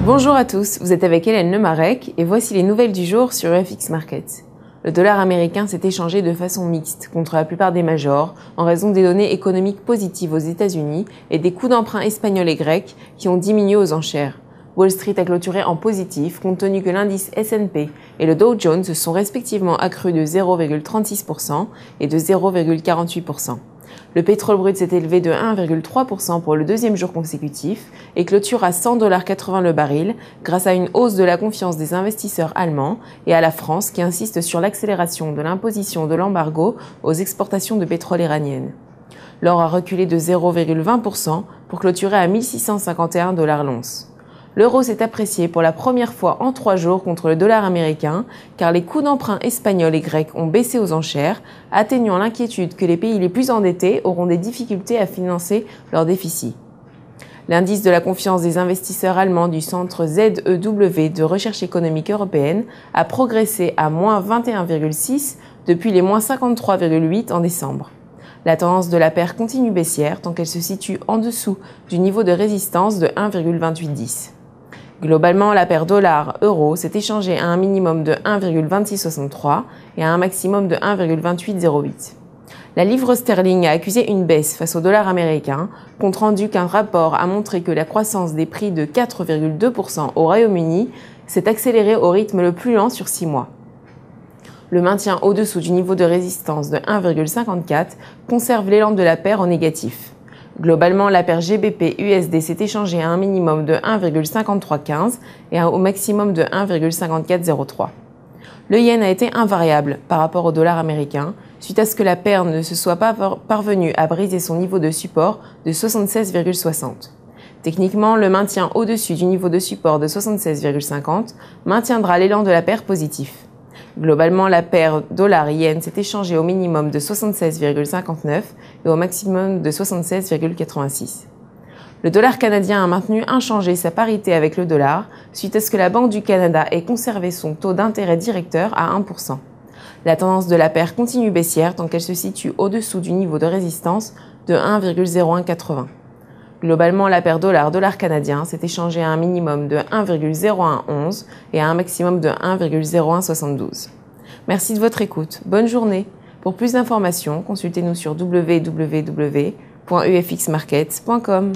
Bonjour à tous, vous êtes avec Hélène Lemarec et voici les nouvelles du jour sur UFX Market. Le dollar américain s'est échangé de façon mixte contre la plupart des majors en raison des données économiques positives aux États-Unis et des coûts d'emprunt espagnols et grecs qui ont diminué aux enchères. Wall Street a clôturé en positif compte tenu que l'indice S&P et le Dow Jones se sont respectivement accrus de 0,36% et de 0,48%. Le pétrole brut s'est élevé de 1,3% pour le deuxième jour consécutif et clôture à 100,80 $ le baril grâce à une hausse de la confiance des investisseurs allemands et à la France qui insiste sur l'accélération de l'imposition de l'embargo aux exportations de pétrole iraniennes. L'or a reculé de 0,20% pour clôturer à 1651 $ l'once. L'euro s'est apprécié pour la première fois en 3 jours contre le dollar américain car les coûts d'emprunt espagnols et grecs ont baissé aux enchères, atténuant l'inquiétude que les pays les plus endettés auront des difficultés à financer leurs déficits. L'indice de la confiance des investisseurs allemands du centre ZEW de recherche économique européenne a progressé à -21,6 depuis les -53,8 en décembre. La tendance de la paire continue baissière tant qu'elle se situe en dessous du niveau de résistance de 1,2810. Globalement, la paire dollar-euro s'est échangée à un minimum de 1,2663 et à un maximum de 1,2808. La livre sterling a accusé une baisse face au dollar américain, compte rendu qu'un rapport a montré que la croissance des prix de 4,2% au Royaume-Uni s'est accélérée au rythme le plus lent sur 6 mois. Le maintien au-dessous du niveau de résistance de 1,54 conserve l'élan de la paire en négatif. Globalement, la paire GBP-USD s'est échangée à un minimum de 1,5315 et au maximum de 1,5403. Le yen a été invariable par rapport au dollar américain, suite à ce que la paire ne se soit pas parvenue à briser son niveau de support de 76,60. Techniquement, le maintien au-dessus du niveau de support de 76,50 maintiendra l'élan de la paire positif. Globalement, la paire dollar-yen s'est échangée au minimum de 76,59 et au maximum de 76,86. Le dollar canadien a maintenu inchangé sa parité avec le dollar suite à ce que la Banque du Canada ait conservé son taux d'intérêt directeur à 1%. La tendance de la paire continue baissière tant qu'elle se situe au-dessous du niveau de résistance de 1,0180. Globalement, la paire dollar-dollar canadien s'est échangée à un minimum de 1,0111 et à un maximum de 1,0172. Merci de votre écoute. Bonne journée. Pour plus d'informations, consultez-nous sur www.ufxmarkets.com.